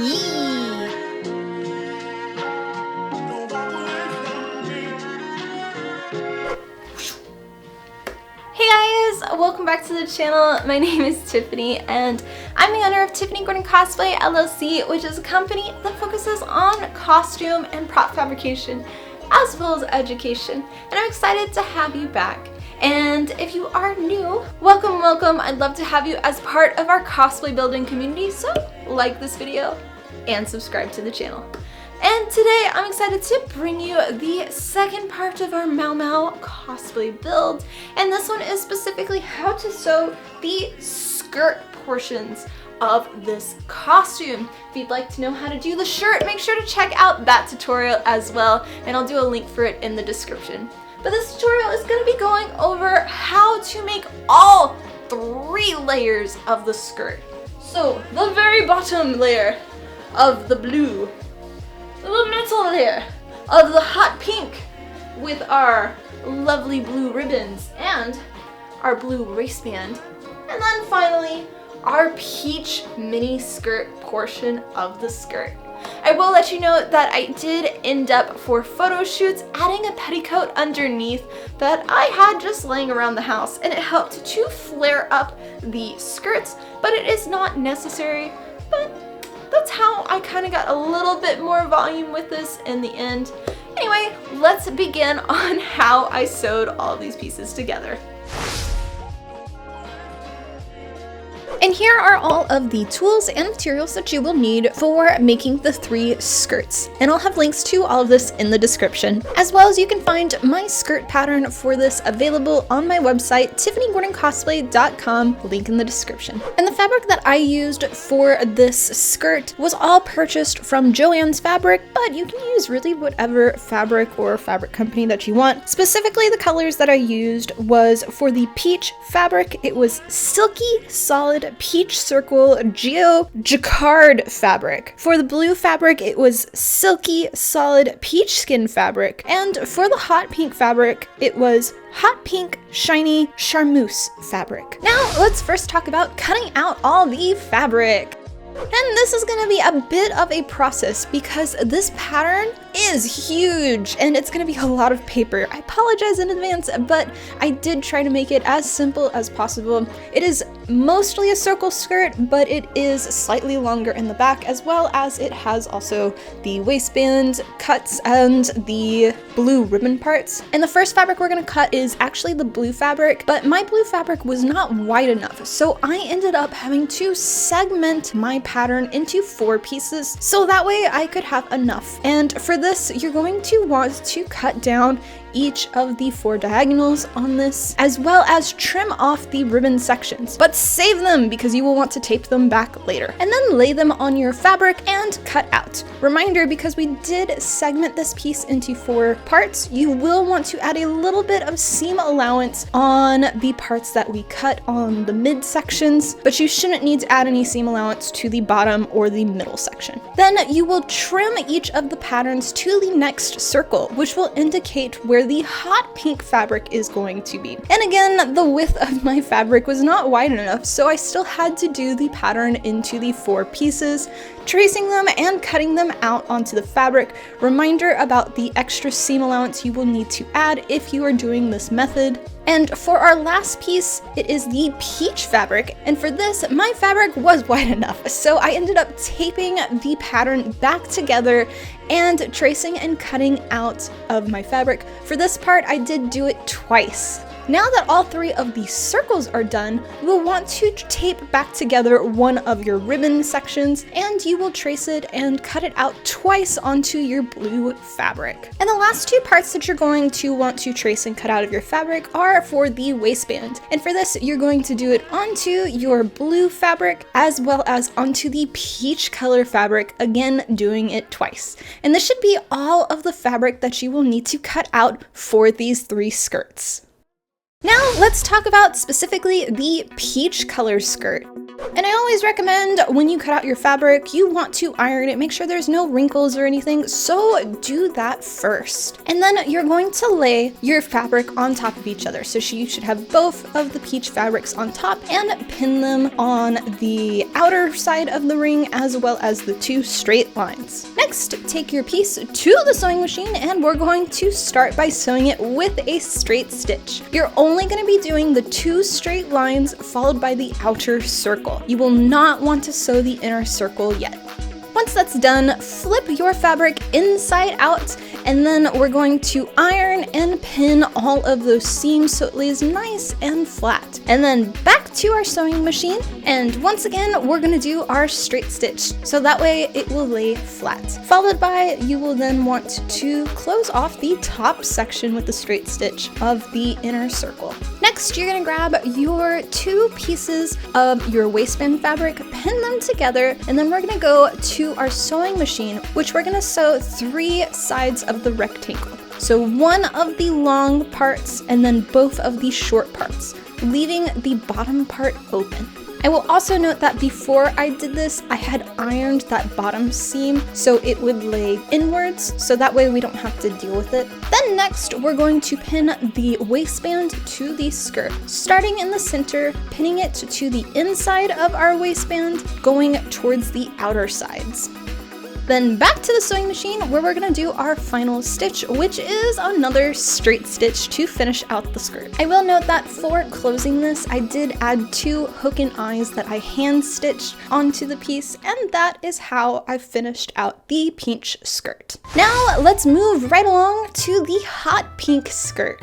Yee! Hey guys, welcome back to the channel. My name is Tiffany and I'm the owner of Tiffany Gordon Cosplay LLC, which is a company that focuses on costume and prop fabrication as well as education. And I'm excited to have you back. And if you are new, welcome, welcome. I'd love to have you as part of our cosplay building community, so like this video and subscribe to the channel. And today I'm excited to bring you the second part of our Mau Mau cosplay build. And this one is specifically how to sew the skirt portions of this costume. If you'd like to know how to do the shirt, make sure to check out that tutorial as well. And I'll do a link for it in the description. But this tutorial is going to be going over how to make all 3 layers of the skirt. So the very bottom layer of the blue, the middle layer of the hot pink with our lovely blue ribbons and our blue waistband, and then finally our peach mini skirt portion of the skirt. I will let you know that I did end up for photo shoots adding a petticoat underneath that I had just laying around the house, and it helped to flare up the skirts, but it is not necessary. But that's how I kind of got a little bit more volume with this in the end. Anyway, let's begin on how I sewed all these pieces together. And here are all of the tools and materials that you will need for making the 3 skirts. And I'll have links to all of this in the description. As well as you can find my skirt pattern for this available on my website, TiffanyGordonCosplay.com, link in the description. And the fabric that I used for this skirt was all purchased from Joann's Fabric, but you can use really whatever fabric or fabric company that you want. Specifically, the colors that I used was for the peach fabric, it was silky, solid, peach circle Geo Jacquard fabric. For the blue fabric, it was silky, solid peach skin fabric. And for the hot pink fabric, it was hot pink, shiny charmeuse fabric. Now, let's first talk about cutting out all the fabric. And this is going to be a bit of a process because this pattern is huge and it's going to be a lot of paper. I apologize in advance, but I did try to make it as simple as possible. It is mostly a circle skirt, but it is slightly longer in the back, as well as it has also the waistband cuts and the blue ribbon parts. And the first fabric we're going to cut is actually the blue fabric, but my blue fabric was not wide enough, so I ended up having to segment my pattern into 4 pieces so that way I could have enough. And for this, you're going to want to cut down each of the 4 diagonals on this, as well as trim off the ribbon sections, but save them because you will want to tape them back later. And then lay them on your fabric and cut out. Reminder, because we did segment this piece into 4 parts, you will want to add a little bit of seam allowance on the parts that we cut on the mid sections, but you shouldn't need to add any seam allowance to the bottom or the middle section. Then you will trim each of the patterns to the next circle, which will indicate where the hot pink fabric is going to be. And again, the width of my fabric was not wide enough, so I still had to do the pattern into the 4 pieces, tracing them and cutting them out onto the fabric. Reminder about the extra seam allowance you will need to add if you are doing this method. And for our last piece, it is the peach fabric. And for this, my fabric was wide enough, so I ended up taping the pattern back together and tracing and cutting out of my fabric. For this part, I did do it twice. Now that all 3 of the circles are done, you will want to tape back together one of your ribbon sections, and you will trace it and cut it out twice onto your blue fabric. And the last 2 parts that you're going to want to trace and cut out of your fabric are for the waistband. And for this, you're going to do it onto your blue fabric as well as onto the peach color fabric, again doing it twice. And this should be all of the fabric that you will need to cut out for these 3 skirts. Now let's talk about specifically the peach color skirt. And I always recommend when you cut out your fabric, you want to iron it, make sure there's no wrinkles or anything, so do that first. And then you're going to lay your fabric on top of each other. So you should have both of the peach fabrics on top and pin them on the outer side of the ring as well as the two straight lines. Next, take your piece to the sewing machine and we're going to start by sewing it with a straight stitch. You're only going to be doing the two straight lines followed by the outer circle. You will not want to sew the inner circle yet. Once that's done, flip your fabric inside out, and then we're going to iron and pin all of those seams so it lays nice and flat. And then back to our sewing machine, and once again, we're gonna do our straight stitch, so that way it will lay flat. Followed by, you will then want to close off the top section with the straight stitch of the inner circle. Next, you're gonna grab your two pieces of your waistband fabric, pin them together, and then we're gonna go to our sewing machine, which we're gonna sew 3 sides of the rectangle. So one of the long parts and then both of the short parts, leaving the bottom part open. I will also note that before I did this, I had ironed that bottom seam so it would lay inwards, so that way we don't have to deal with it. Then next, we're going to pin the waistband to the skirt, starting in the center, pinning it to the inside of our waistband, going towards the outer sides. Then back to the sewing machine where we're gonna do our final stitch, which is another straight stitch to finish out the skirt. I will note that for closing this, I did add 2 hook and eyes that I hand stitched onto the piece, and that is how I finished out the peach skirt. Now let's move right along to the hot pink skirt.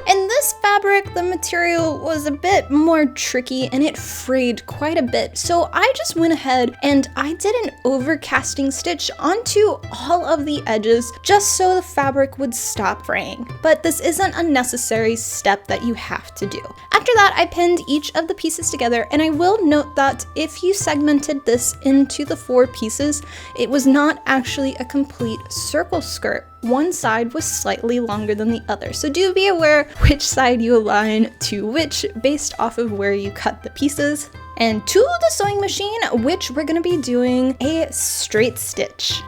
In this fabric, the material was a bit more tricky and it frayed quite a bit, so I just went ahead and I did an overcasting stitch onto all of the edges just so the fabric would stop fraying. But this isn't a necessary step that you have to do. After that, I pinned each of the pieces together, and I will note that if you segmented this into the 4 pieces, it was not actually a complete circle skirt. One side was slightly longer than the other, so do be aware which side you align to which based off of where you cut the pieces. And to the sewing machine, which we're gonna be doing a straight stitch.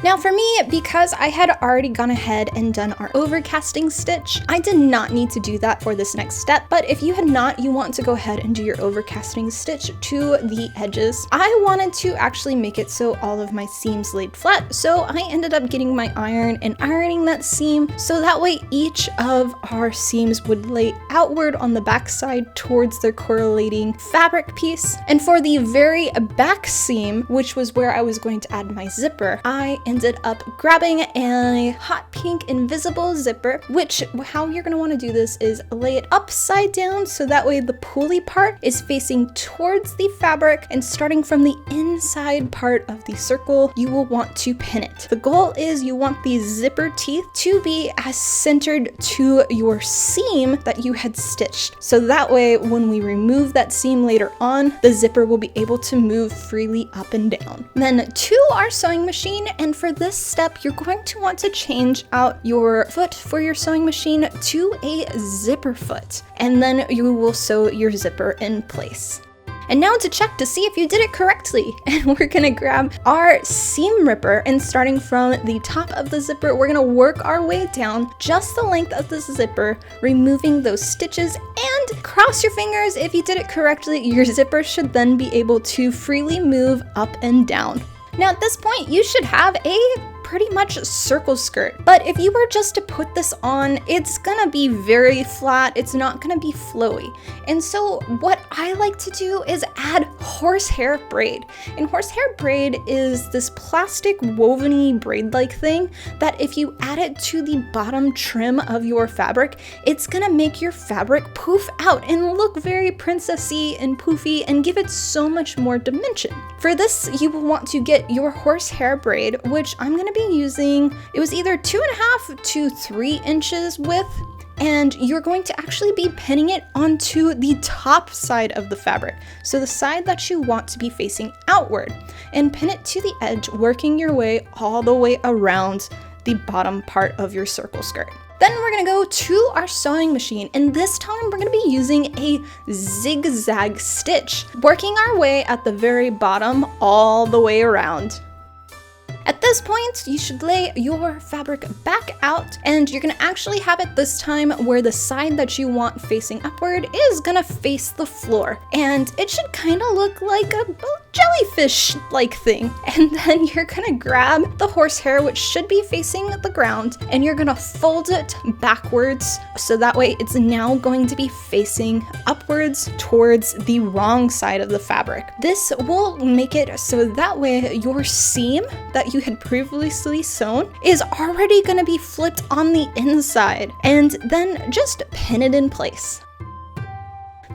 Now for me, because I had already gone ahead and done our overcasting stitch, I did not need to do that for this next step, but if you had not, you want to go ahead and do your overcasting stitch to the edges. I wanted to actually make it so all of my seams laid flat, so I ended up getting my iron and ironing that seam, so that way each of our seams would lay outward on the back side towards their correlating fabric piece. And for the very back seam, which was where I was going to add my zipper, I ended up grabbing a hot pink invisible zipper, which how you're going to want to do this is lay it upside down so that way the pulley part is facing towards the fabric, and starting from the inside part of the circle, you will want to pin it. The goal is you want the zipper teeth to be as centered to your seam that you had stitched. So that way when we remove that seam later on, the zipper will be able to move freely up and down. Then to our sewing machine, and for this step, you're going to want to change out your foot for your sewing machine to a zipper foot, and then you will sew your zipper in place. And now to check to see if you did it correctly, and we're gonna grab our seam ripper, and starting from the top of the zipper, we're gonna work our way down just the length of the zipper, removing those stitches, and cross your fingers if you did it correctly. Your zipper should then be able to freely move up and down. Now at this point, you should have a pretty much circle skirt, but if you were just to put this on, it's gonna be very flat, it's not gonna be flowy. And so what I like to do is add horsehair braid. And horsehair braid is this plastic woven-y braid-like thing that if you add it to the bottom trim of your fabric, it's gonna make your fabric poof out and look very princessy and poofy and give it so much more dimension. For this, you will want to get your horsehair braid, which I'm gonna be using, it was either 2.5 to 3 inches width, and you're going to actually be pinning it onto the top side of the fabric, so the side that you want to be facing outward, and pin it to the edge, working your way all the way around the bottom part of your circle skirt. Then we're gonna go to our sewing machine, and this time we're gonna be using a zigzag stitch, working our way at the very bottom all the way around. At this point, you should lay your fabric back out, and you're gonna actually have it this time where the side that you want facing upward is gonna face the floor. And it should kind of look like a jellyfish-like thing. And then you're gonna grab the horsehair, which should be facing the ground, and you're gonna fold it backwards. So that way it's now going to be facing upwards towards the wrong side of the fabric. This will make it so that way your seam that you had previously sewn is already going to be flipped on the inside, and then just pin it in place.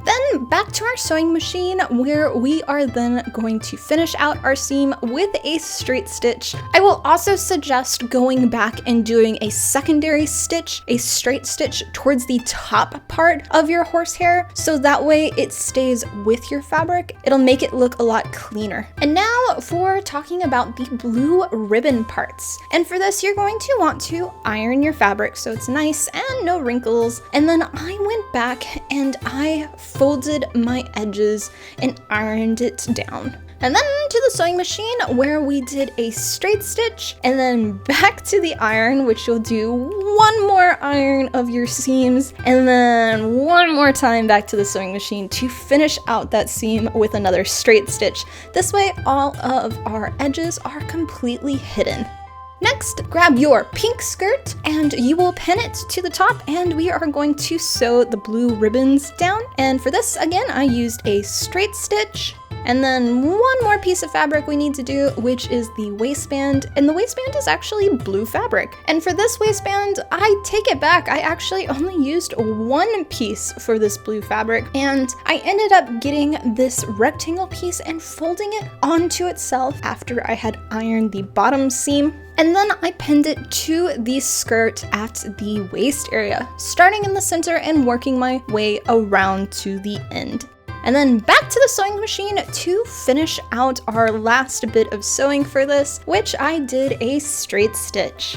Then back to our sewing machine, where we are then going to finish out our seam with a straight stitch. I will also suggest going back and doing a secondary stitch, a straight stitch towards the top part of your horsehair, so that way it stays with your fabric. It'll make it look a lot cleaner. And now for talking about the blue ribbon parts. And for this, you're going to want to iron your fabric so it's nice and no wrinkles. And then I went back and I folded my edges and ironed it down. And then to the sewing machine, where we did a straight stitch, and then back to the iron, which you'll do one more iron of your seams, and then one more time back to the sewing machine to finish out that seam with another straight stitch. This way, all of our edges are completely hidden. Next, grab your pink skirt and you will pin it to the top, and we are going to sew the blue ribbons down. And for this, again, I used a straight stitch. And then one more piece of fabric we need to do, which is the waistband. And the waistband is actually blue fabric. And for this waistband, I take it back. I actually only used one piece for this blue fabric. And I ended up getting this rectangle piece and folding it onto itself after I had ironed the bottom seam. And then I pinned it to the skirt at the waist area, starting in the center and working my way around to the end. And then back to the sewing machine to finish out our last bit of sewing for this, which I did a straight stitch.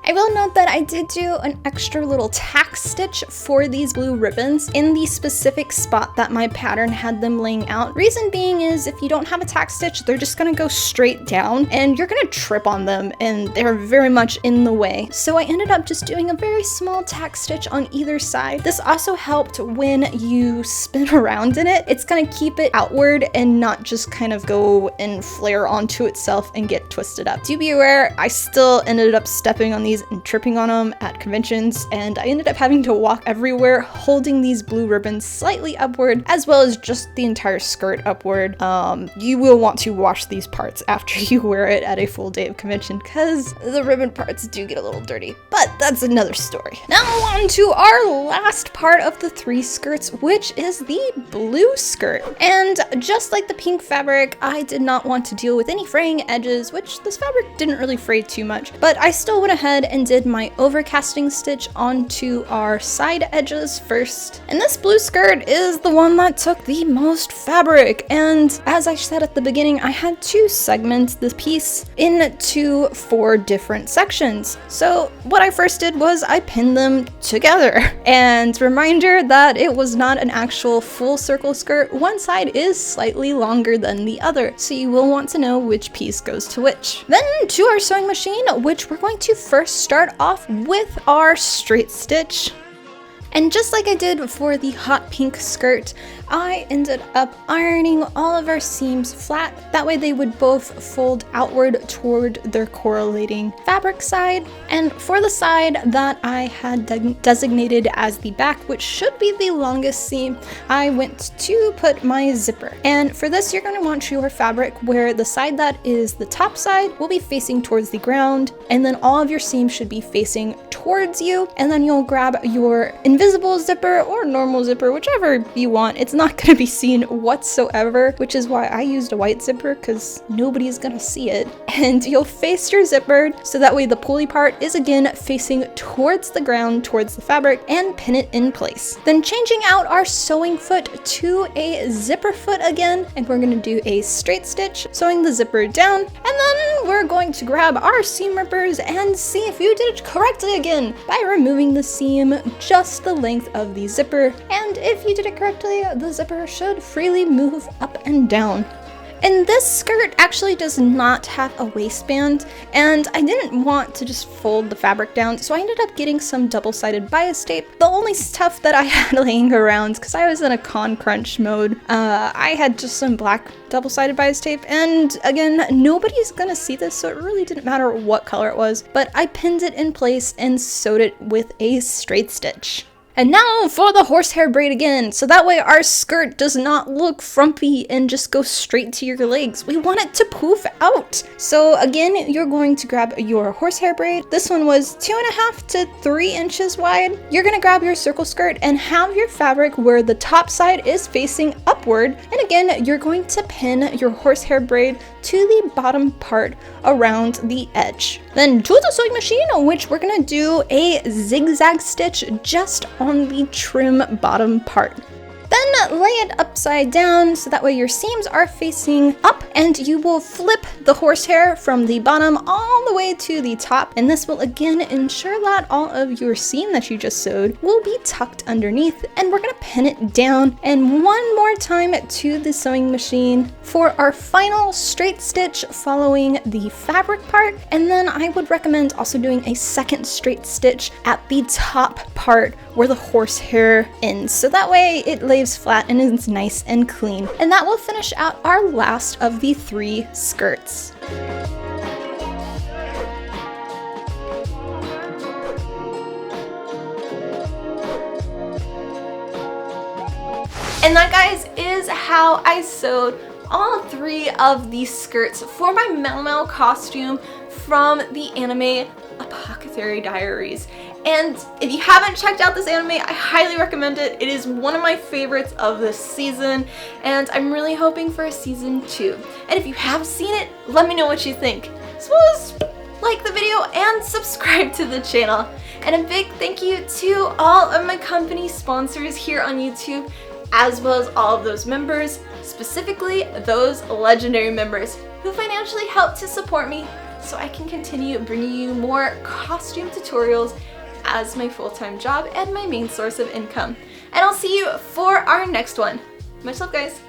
I will note that I did do an extra little tack stitch for these blue ribbons in the specific spot that my pattern had them laying out. Reason being is if you don't have a tack stitch, they're just gonna go straight down and you're gonna trip on them, and they're very much in the way. So I ended up just doing a very small tack stitch on either side. This also helped when you spin around in it. It's gonna keep it outward and not just kind of go and flare onto itself and get twisted up. Do be aware, I still ended up stepping on these and tripping on them at conventions, and I ended up having to walk everywhere holding these blue ribbons slightly upward, as well as just the entire skirt upward. You will want to wash these parts after you wear it at a full day of convention, because the ribbon parts do get a little dirty, but that's another story. Now on to our last part of the three skirts, which is the blue skirt. And just like the pink fabric, I did not want to deal with any fraying edges, which this fabric didn't really fray too much, but I still went ahead and did my overcasting stitch onto our side edges first. And this blue skirt is the one that took the most fabric. And as I said at the beginning, I had to segment the piece into 4 different sections. So what I first did was I pinned them together. And reminder that it was not an actual full circle skirt. One side is slightly longer than the other, so you will want to know which piece goes to which. Then to our sewing machine, which we're going to first start off with our straight stitch. And just like I did for the hot pink skirt, I ended up ironing all of our seams flat. That way they would both fold outward toward their correlating fabric side. And for the side that I had designated as the back, which should be the longest seam, I went to put my zipper. And for this, you're going to want your fabric where the side that is the top side will be facing towards the ground, and then all of your seams should be facing towards you. And then you'll grab your invisible invisible zipper or normal zipper, whichever you want. It's not going to be seen whatsoever, which is why I used a white zipper, because nobody's going to see it. And you'll face your zipper so that way the pulley part is again facing towards the ground, towards the fabric, and pin it in place. Then changing out our sewing foot to a zipper foot again, and we're going to do a straight stitch, sewing the zipper down, and then we're going to grab our seam rippers and see if you did it correctly again by removing the seam just the length of the zipper. And if you did it correctly, the zipper should freely move up and down. And this skirt actually does not have a waistband, and I didn't want to just fold the fabric down, so I ended up getting some double-sided bias tape. The only stuff that I had laying around, because I was in a con crunch mode, I had just some black double-sided bias tape, and again, nobody's gonna see this, so it really didn't matter what color it was, but I pinned it in place and sewed it with a straight stitch. And now for the horsehair braid again, so that way our skirt does not look frumpy and just go straight to your legs. We want it to poof out. So again, you're going to grab your horsehair braid. This one was 2.5 to 3 inches wide. You're gonna grab your circle skirt and have your fabric where the top side is facing upward. And again, you're going to pin your horsehair braid to the bottom part around the edge. Then to the sewing machine, which we're gonna do a zigzag stitch just on the trim bottom part. Then lay it upside down so that way your seams are facing up, and you will flip the horsehair from the bottom all the way to the top, and this will again ensure that all of your seam that you just sewed will be tucked underneath. And we're gonna pin it down and one more time to the sewing machine for our final straight stitch following the fabric part. And then I would recommend also doing a second straight stitch at the top part where the horsehair ends, so that way it lays flat and is nice and clean. And that will finish out our last of the 3 skirts. And that, guys, is how I sewed all 3 of these skirts for my Mau Mau costume from the anime Apothecary Diaries. And if you haven't checked out this anime, I highly recommend it. It is one of my favorites of this season, and I'm really hoping for a season 2. And if you have seen it, let me know what you think. Suppose like the video and subscribe to the channel. And a big thank you to all of my company sponsors here on YouTube, as well as all of those members, specifically those legendary members who financially help to support me so I can continue bringing you more costume tutorials as my full-time job and my main source of income. And I'll see you for our next one. Much love, guys.